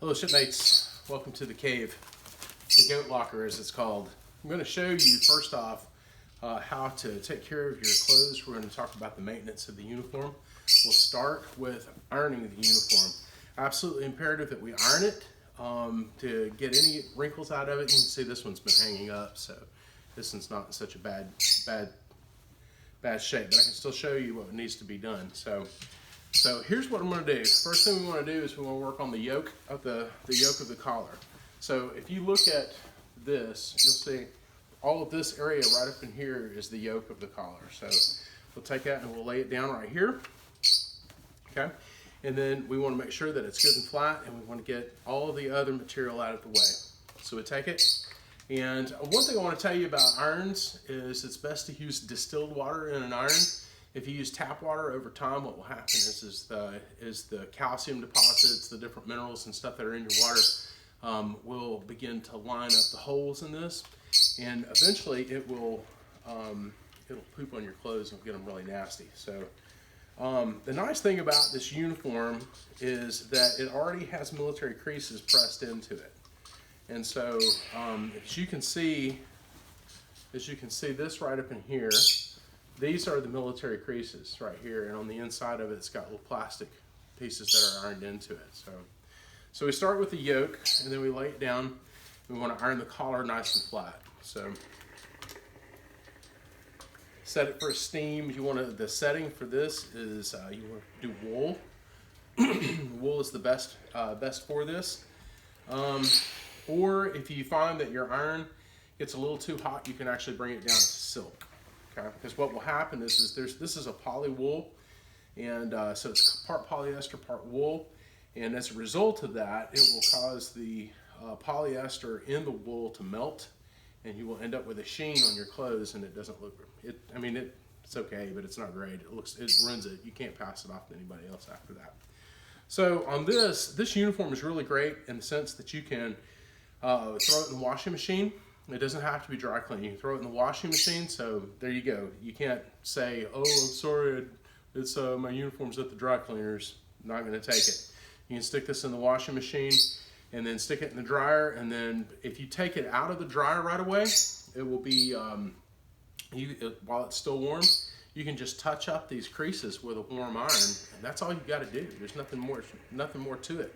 Hello shipmates, welcome to the cave, the goat locker as it's called. I'm going to show you first off how to take care of your clothes. We're going to talk about the maintenance of the uniform. We'll start with ironing the uniform. Absolutely imperative that we iron it to get any wrinkles out of it. You can see this one's been hanging up, so this one's not in such a bad shape, but I can still show you what needs to be done. So here's what I'm going to do. First thing we want to do is we want to work on the yoke of the yoke of the collar. So if you look at this, you'll see all of this area right up in here is the yoke of the collar. So we'll take that and we'll lay it down right here. Okay, and then we want to make sure that it's good and flat, and we want to get all of the other material out of the way. So we take it, and one thing I want to tell you about irons is it's best to use distilled water in an iron. If you use tap water over time, what will happen is the calcium deposits, the different minerals and stuff that are in your water will begin to line up the holes in this, and eventually it'll poop on your clothes and get them really nasty. So the nice thing about this uniform is that it already has military creases pressed into it, and so as you can see this right up in here. These are the military creases right here, and on the inside of it, it's got little plastic pieces that are ironed into it. So we start with the yoke, and then we lay it down. We want to iron the collar nice and flat. So set it for a steam. The setting for this is you want to do wool. Wool is the best for this. Or if you find that your iron gets a little too hot, you can actually bring it down to silk. Okay, because what will happen is this is a poly wool, and so it's part polyester, part wool, and as a result of that, it will cause the polyester in the wool to melt, and you will end up with a sheen on your clothes, and it doesn't look. It's okay, but it's not great. It ruins it. You can't pass it off to anybody else after that. So on this uniform is really great in the sense that you can throw it in the washing machine. It doesn't have to be dry clean. You can throw it in the washing machine, so there you go. You can't say, oh, I'm sorry, it's my uniform's at the dry cleaners. I'm not going to take it. You can stick this in the washing machine and then stick it in the dryer, and then if you take it out of the dryer right away, it will be, while it's still warm, you can just touch up these creases with a warm iron, and that's all you got to do. There's nothing more to it.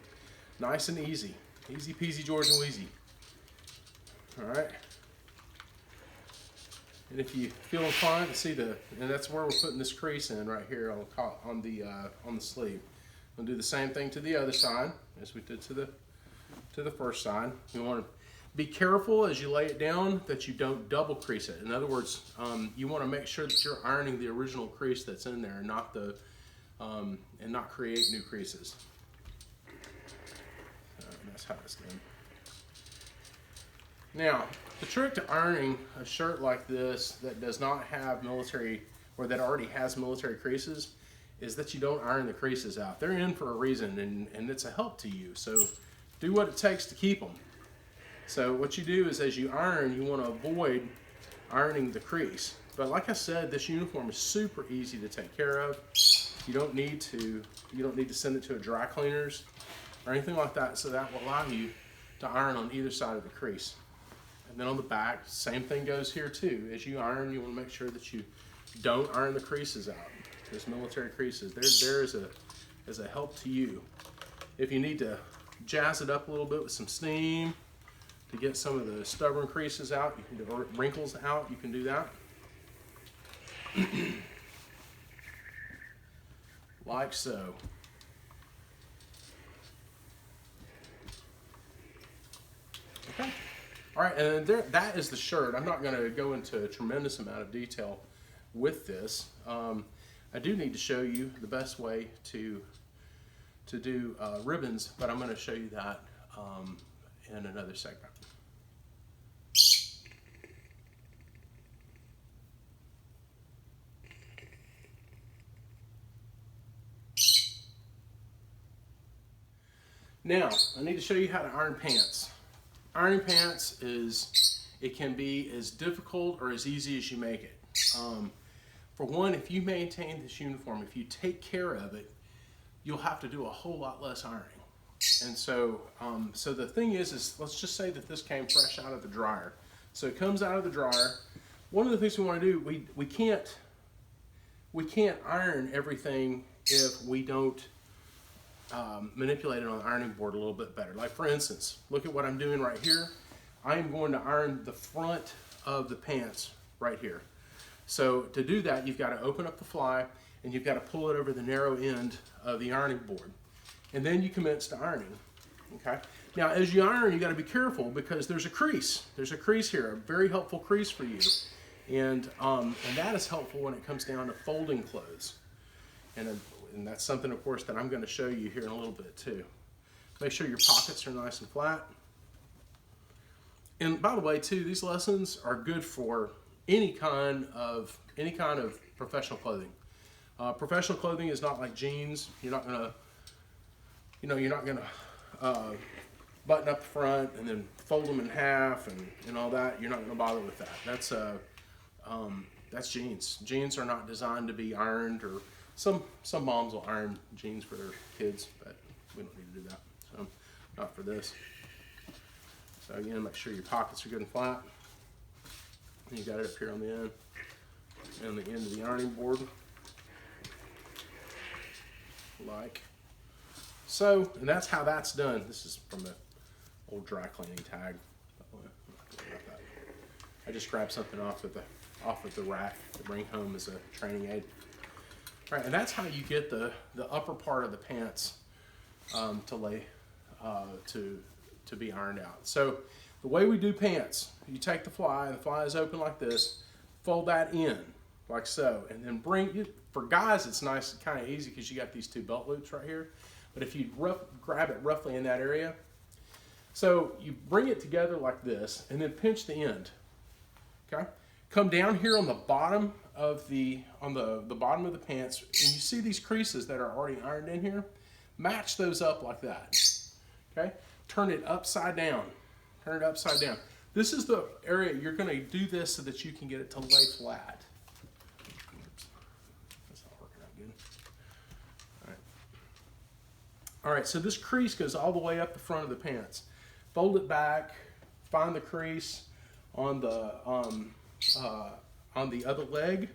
Nice and easy. Easy peasy George and Wheezy. All right, and if you feel inclined to see and that's where we're putting this crease in right here on the sleeve. We'll do the same thing to the other side as we did to the first side. You want to be careful as you lay it down that you don't double crease it. In other words, you want to make sure that you're ironing the original crease that's in there, and not create new creases. That's how it's done. Now, the trick to ironing a shirt like this that does not have military, or that already has military creases, is that you don't iron the creases out. They're in for a reason, and it's a help to you. So do what it takes to keep them. So what you do is as you iron, you want to avoid ironing the crease. But like I said, this uniform is super easy to take care of. You don't need to send it to a dry cleaners or anything like that, so that will allow you to iron on either side of the crease. And then on the back, same thing goes here too. As you iron, you want to make sure that you don't iron the creases out. Those military creases, there is a help to you. If you need to jazz it up a little bit with some steam to get some of the stubborn creases out, or wrinkles out, you can do that. Like so. Okay. All right, and that is the shirt. I'm not going to go into a tremendous amount of detail with this. I do need to show you the best way to do ribbons, but I'm going to show you that in another segment. Now, I need to show you how to iron pants. Ironing pants can be as difficult or as easy as you make it. For one, if you maintain this uniform, if you take care of it, you'll have to do a whole lot less ironing. And so, so the thing is let's just say that this came fresh out of the dryer. So it comes out of the dryer. One of the things we want to do, we can't iron everything if we don't manipulate it on the ironing board a little bit better. Like for instance, look at what I'm doing right here. I am going to iron the front of the pants right here. So to do that, you've got to open up the fly and you've got to pull it over the narrow end of the ironing board. And then you commence to ironing, okay? Now, as you iron, you got to be careful because there's a crease. There's a crease here, a very helpful crease for you. And that is helpful when it comes down to folding clothes. And that's something, of course, that I'm going to show you here in a little bit too. Make sure your pockets are nice and flat. And by the way, too, these lessons are good for any kind of professional clothing. Professional clothing is not like jeans. You're not gonna, you're not gonna button up the front and then fold them in half and all that. You're not gonna bother with that. That's jeans. Jeans are not designed to be ironed, or some moms will iron jeans for their kids, but we don't need to do that. So not for this. So again, make sure your pockets are good and flat. And you got it up here on the end, and the end of the ironing board, like so. And that's how that's done. This is from the old dry cleaning tag. I just grabbed something off of the rack to bring home as a training aid. All right, and that's how you get the upper part of the pants to lay to be ironed out. So the way we do pants, you take the fly, and the fly is open like this, fold that in like so, and then bring it. For guys, it's nice and kind of easy because you got these two belt loops right here. But if you grab it roughly in that area, so you bring it together like this, and then pinch the end. Okay, come down here on the bottom of the bottom of the pants, and you see these creases that are already ironed in here. Match those up like that. Okay, turn it upside down. Turn it upside down. This is the area you're going to do this so that you can get it to lay flat. Oops. That's not working out good. All right, so this crease goes all the way up the front of the pants. Fold it back, find the crease on the other leg,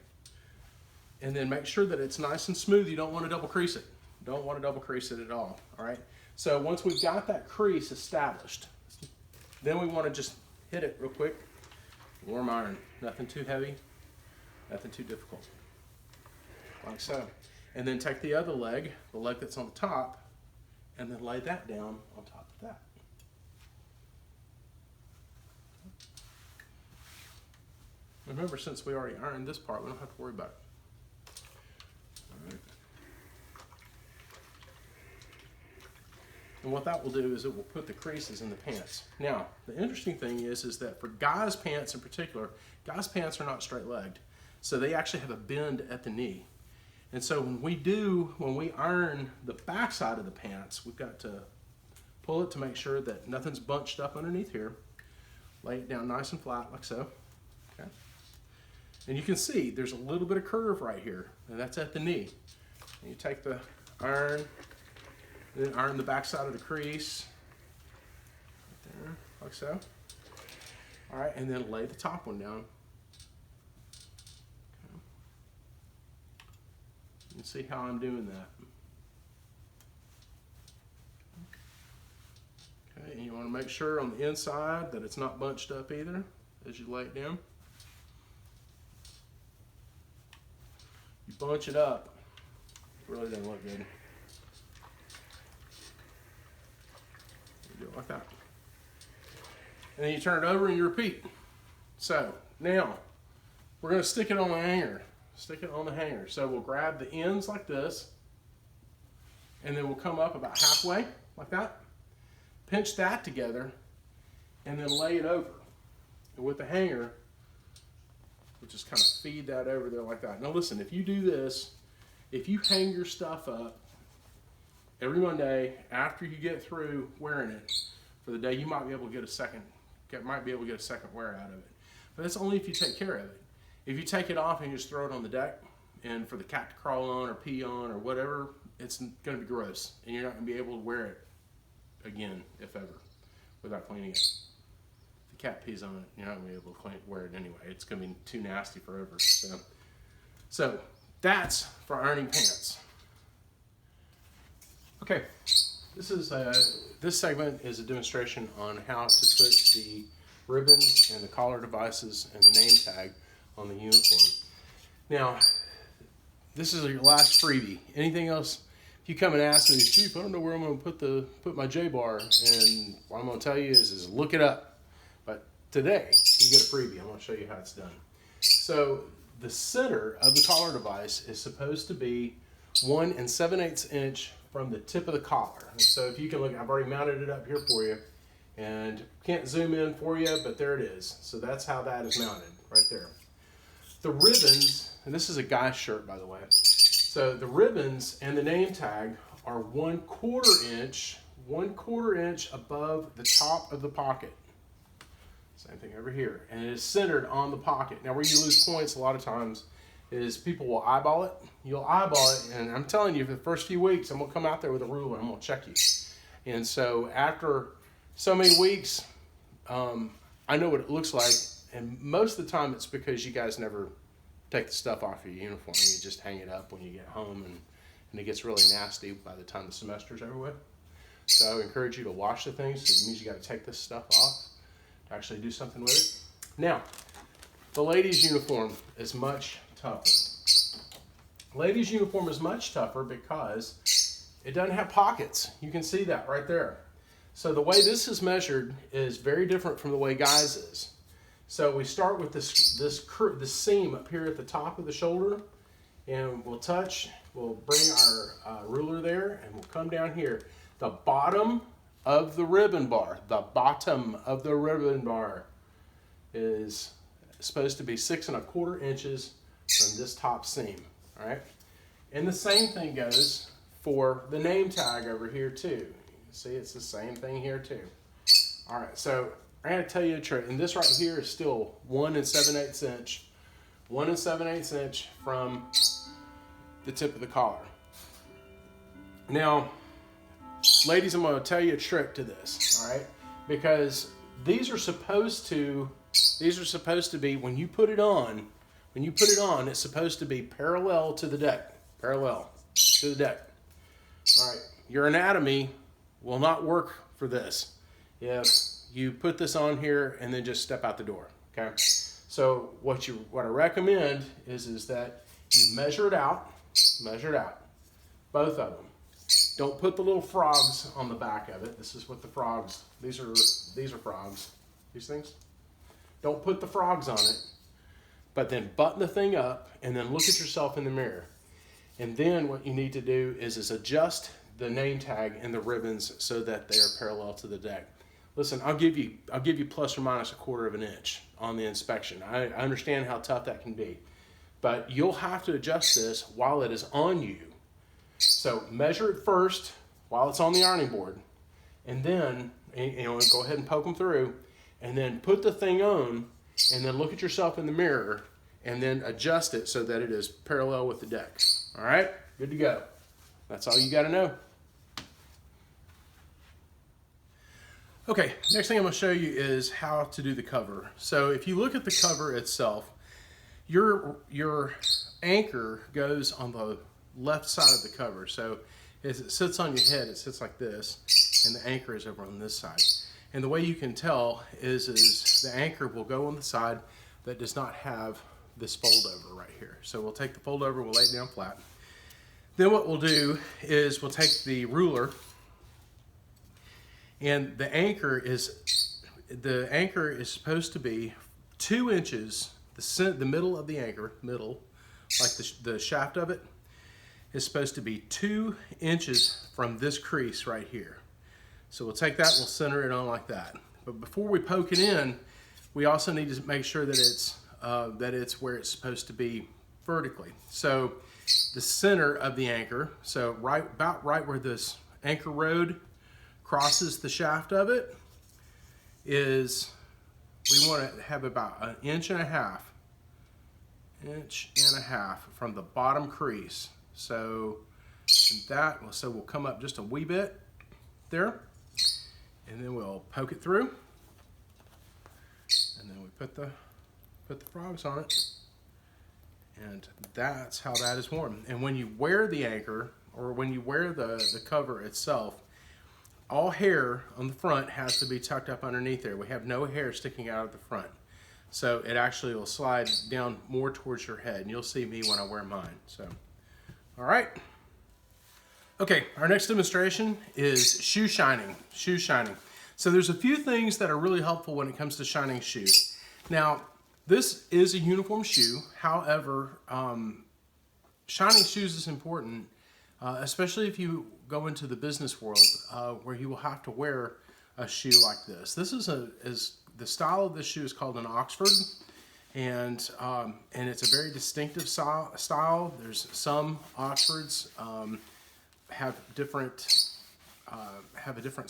and then make sure that it's nice and smooth. You don't want to double crease it. Don't want to double crease it at all. All right. So once we've got that crease established, then we want to just hit it real quick. Warm iron. Nothing too heavy. Nothing too difficult. Like so. And then take the other leg, the leg that's on the top, and then lay that down on top of that. Remember, since we already ironed this part, we don't have to worry about it. All right. And what that will do is it will put the creases in the pants. Now, the interesting thing is that for guys' pants in particular, guys' pants are not straight-legged. So they actually have a bend at the knee. And so when we iron the back side of the pants, we've got to pull it to make sure that nothing's bunched up underneath here. Lay it down nice and flat like so. Okay. And you can see there's a little bit of curve right here, and that's at the knee. And you take the iron, then iron the back side of the crease, right there, like so. All right, and then lay the top one down. Okay. You can see how I'm doing that. Okay, and you want to make sure on the inside that it's not bunched up either as you lay it down. You bunch it up, it really doesn't look good. You do it like that. And then you turn it over and you repeat. So now we're going to stick it on the hanger. Stick it on the hanger. So we'll grab the ends like this, and then we'll come up about halfway like that. Pinch that together, and then lay it over. And with the hanger, we'll just kind of feed that over there like that. Now listen, if you do this, if you hang your stuff up every Monday after you get through wearing it for the day, you might be able to get a second wear out of it. But that's only if you take care of it. If you take it off and you just throw it on the deck, and for the cat to crawl on or pee on or whatever, it's going to be gross, and you're not going to be able to wear it again, if ever, without cleaning it. If the cat pees on it, you're not going to be able to wear it anyway. It's going to be too nasty forever. So that's for ironing pants. Okay, this segment is a demonstration on how to put the ribbons and the collar devices and the name tag on the uniform. Now, this is your last freebie. Anything else? If you come and ask me, Chief, I don't know where I'm going to put my J-bar, and what I'm going to tell you is look it up. But today, you get a freebie. I'm going to show you how it's done. So the center of the collar device is supposed to be 1 7/8 inch from the tip of the collar. And so if you can look, I've already mounted it up here for you, and can't zoom in for you, but there it is. So that's how that is mounted right there. The ribbons, and this is a guy's shirt, by the way. So the ribbons and the name tag are 1/4 inch above the top of the pocket. Same thing over here, and it is centered on the pocket. Now, where you lose points a lot of times is people will eyeball it. You'll eyeball it, and I'm telling you, for the first few weeks, I'm gonna come out there with a ruler. I'm gonna check you. And so after so many weeks, I know what it looks like, and most of the time it's because you guys never take the stuff off your uniform. You just hang it up when you get home, and it gets really nasty by the time the semester's over with. So I would encourage you to wash the things. It means you got to take this stuff off to actually do something with it. Now, the ladies' uniform is much tougher. Ladies' uniform is much tougher because it doesn't have pockets. You can see that right there. So the way this is measured is very different from the way guys is. So we start with the seam up here at the top of the shoulder, and we'll bring our ruler there, and we'll come down here. The bottom of the ribbon bar, is supposed to be 6 1/4 inches from this top seam, all right? And the same thing goes for the name tag over here too. You can see it's the same thing here too. All right, so I'm going to tell you a trick, and this right here is still 1 7/8 inch, 1 7/8 inch from the tip of the collar. Now, ladies, I'm going to tell you a trick to this, all right? Because these are supposed to be, when you put it on, it's supposed to be parallel to the deck, All right, your anatomy will not work for this if you put this on here and then just step out the door, okay? So what I recommend is that you measure it out, both of them. Don't put the little frogs on the back of it. This is what the frogs, these are frogs, these things. Don't put the frogs on it, but then button the thing up and then look at yourself in the mirror. And then what you need to do is adjust the name tag and the ribbons so that they are parallel to the deck. Listen, I'll give you plus or minus 1/4 inch on the inspection. I understand how tough that can be, but you'll have to adjust this while it is on you. So measure it first while it's on the ironing board, and then go ahead and poke them through, and then put the thing on, and then look at yourself in the mirror, and then adjust it so that it is parallel with the deck. All right, good to go. That's all you got to know. Okay, next thing I'm going to show you is how to do the cover. So if you look at the cover itself, your anchor goes on the left side of the cover. So as it sits on your head, it sits like this, and the anchor is over on this side. And the way you can tell is the anchor will go on the side that does not have this fold over right here. So we'll take the fold over, we'll lay it down flat. Then what we'll do is we'll take the ruler, and the anchor is supposed to be 2 inches, the middle of the anchor, like the shaft of it, is supposed to be 2 inches from this crease right here. So we'll take that, we'll center it on like that. But before we poke it in, we also need to make sure that it's where it's supposed to be vertically. So the center of the anchor, so about right where this anchor rod crosses the shaft of it, is we want to have about 1.5 inches from the bottom crease. So we'll come up just a wee bit there, and then we'll poke it through, and then we put the frogs on it, and that's how that is worn. And when you wear the anchor, or when you wear the cover itself, all hair on the front has to be tucked up underneath there. We have no hair sticking out of the front. So it actually will slide down more towards your head, and you'll see me when I wear mine. So, all right. Okay, our next demonstration is shoe shining. Shoe shining. So there's a few things that are really helpful when it comes to shining shoes. Now, this is a uniform shoe. However, shining shoes is important, especially if you go into the business world where you will have to wear a shoe like this. This is the style of this shoe is called an Oxford, and it's a very distinctive style. There's some Oxfords have a different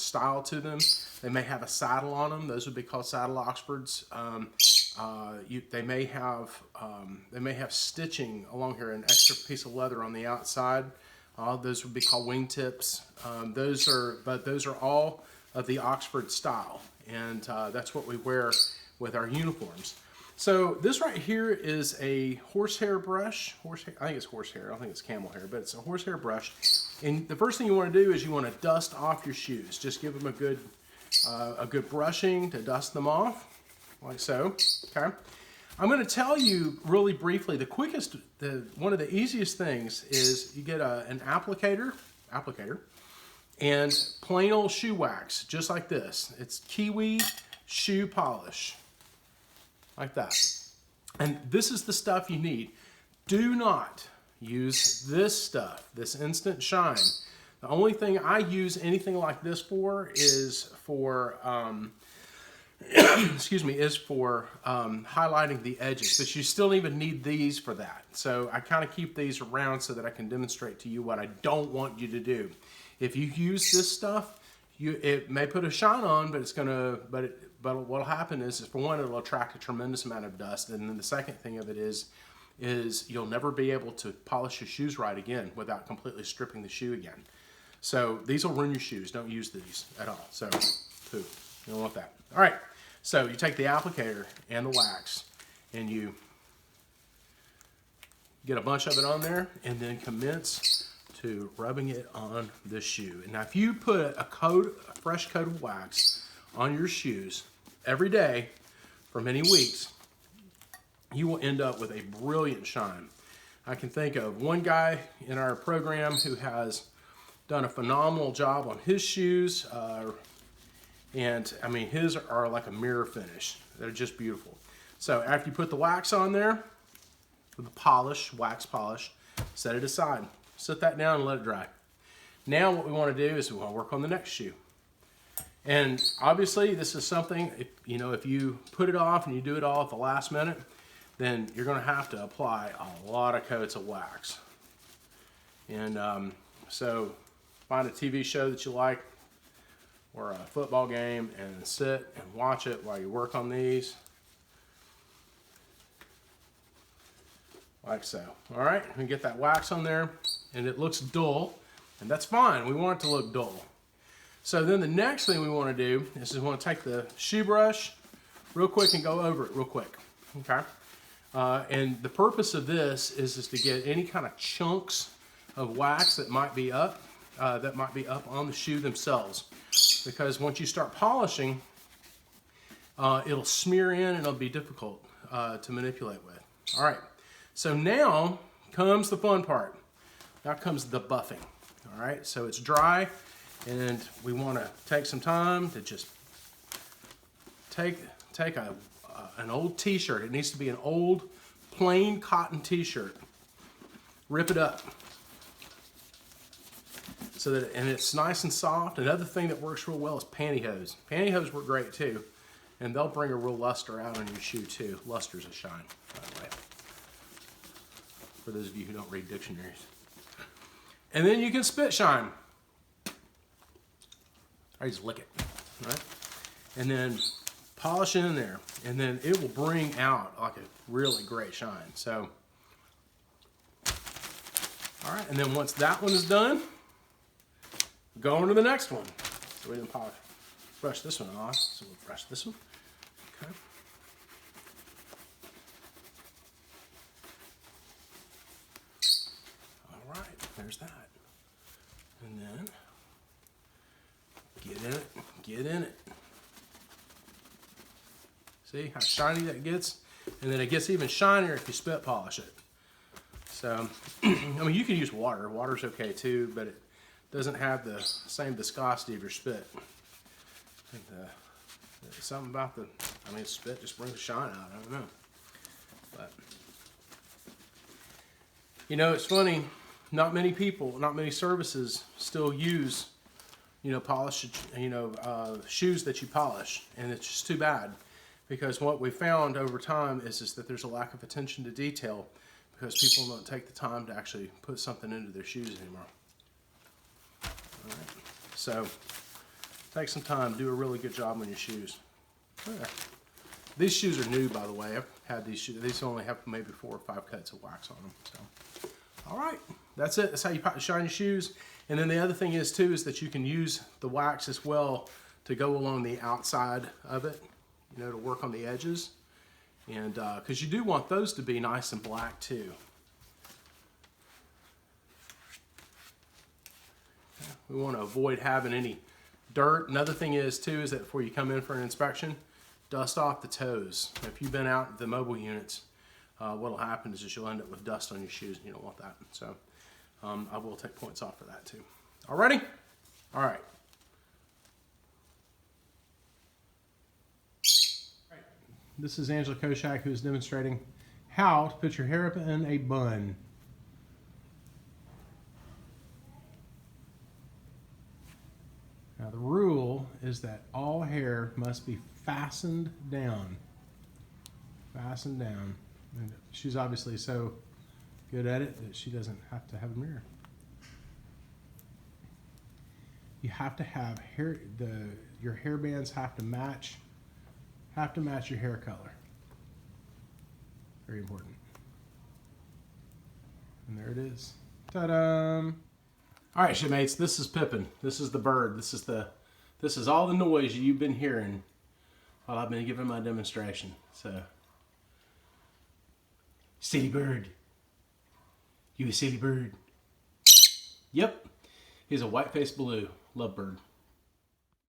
style to them. They may have a saddle on them. Those would be called saddle Oxfords. They may have stitching along here, an extra piece of leather on the outside. Those would be called wingtips. Those are all of the Oxford style, and that's what we wear with our uniforms. So this right here is a horsehair brush. I think it's horsehair. I don't think it's camel hair, but it's a horsehair brush. And the first thing you want to do is you want to dust off your shoes. Just give them a good brushing to dust them off, like so. Okay. I'm going to tell you really briefly. One of the easiest things is you get an applicator, and plain old shoe wax, just like this. It's Kiwi shoe polish, like that. And this is the stuff you need. Do not use this stuff, this Instant Shine. The only thing I use anything like this for is for highlighting the edges, but you still even need these for that. So I kind of keep these around so that I can demonstrate to you what I don't want you to do. If you use this stuff, it may put a shine on, but what'll happen is for one, it'll attract a tremendous amount of dust, and then the second thing of it is you'll never be able to polish your shoes right again without completely stripping the shoe again. So these will ruin your shoes. Don't use these at all. So, poo. You don't want that. All right. So you take the applicator and the wax, and you get a bunch of it on there, and then commence to rubbing it on the shoe. And now if you put a fresh coat of wax on your shoes every day for many weeks, you will end up with a brilliant shine. I can think of one guy in our program who has done a phenomenal job on his shoes, and I mean his are like a mirror finish. They're just beautiful. So after you put the wax on there, with the wax polish, set it aside. Set that down and let it dry. Now what we want to do is we want to work on the next shoe. And obviously this is something, if you put it off and you do it all at the last minute, then you're going to have to apply a lot of coats of wax. And so find a TV show that you like or a football game and sit and watch it while you work on these. Like so. All right, we get that wax on there and it looks dull, and that's fine. We want it to look dull. So then the next thing we want to do is we want to take the shoe brush real quick and go over it real quick. Okay. And the purpose of this is to get any kind of chunks of wax that might be up on the shoe themselves. Because once you start polishing, it'll smear in and it'll be difficult to manipulate with. All right. So now comes the fun part. Now comes the buffing. All right. So it's dry, and we want to take some time to just take an old t-shirt. It needs to be an old plain cotton t-shirt. Rip it up so that it's nice and soft. Another thing that works real well is pantyhose. Pantyhose work great too, and they'll bring a real luster out on your shoe too. Luster's a shine, by the way, for those of you who don't read dictionaries. And then you can spit shine. I just lick it, right? And then polish it in there, and then it will bring out like a really great shine. So, all right, and then once that one is done, go on to the next one. So we didn't polish. brush this one off. So we'll brush this one. Okay. All right, there's that. And then get in it, get in it. See how shiny that gets? And then it gets even shinier if you spit polish it. So, I mean, you can use water. Water's okay too, but it doesn't have the same viscosity of your spit. I think something about the, I mean, spit just brings the shine out. I don't know. But, you know, it's funny. Not many people, not many services still use, you know, polish, you know, shoes that you polish. And it's just too bad. Because what we found over time is that there's a lack of attention to detail because people don't take the time to actually put something into their shoes anymore. All right. So take some time, do a really good job on your shoes. Yeah. These shoes are new, by the way. I've had these shoes. These only have maybe 4 or 5 coats of wax on them. So, all right, that's it. That's how you shine your shoes. And then the other thing is too is that you can use the wax as well to go along the outside of it. You know, to work on the edges, and because you do want those to be nice and black too. We want to avoid having any dirt. Another thing is too is that before you come in for an inspection, dust off the toes. If you've been out at the mobile units, what'll happen is you'll end up with dust on your shoes, and you don't want that. So I will take points off for that too. Alrighty? All right. This is Angela Koshak, who's demonstrating how to put your hair up in a bun. Now the rule is that all hair must be fastened down. Fastened down. And she's obviously so good at it that she doesn't have to have a mirror. You have to have hair, your hair bands have to match your hair color. Very important. And there it is. Ta-da! All right, shipmates, this is Pippin. This is the bird. This is all the noise you've been hearing while I've been giving my demonstration. So, silly bird. You a silly bird. Yep, he's a white-faced blue lovebird.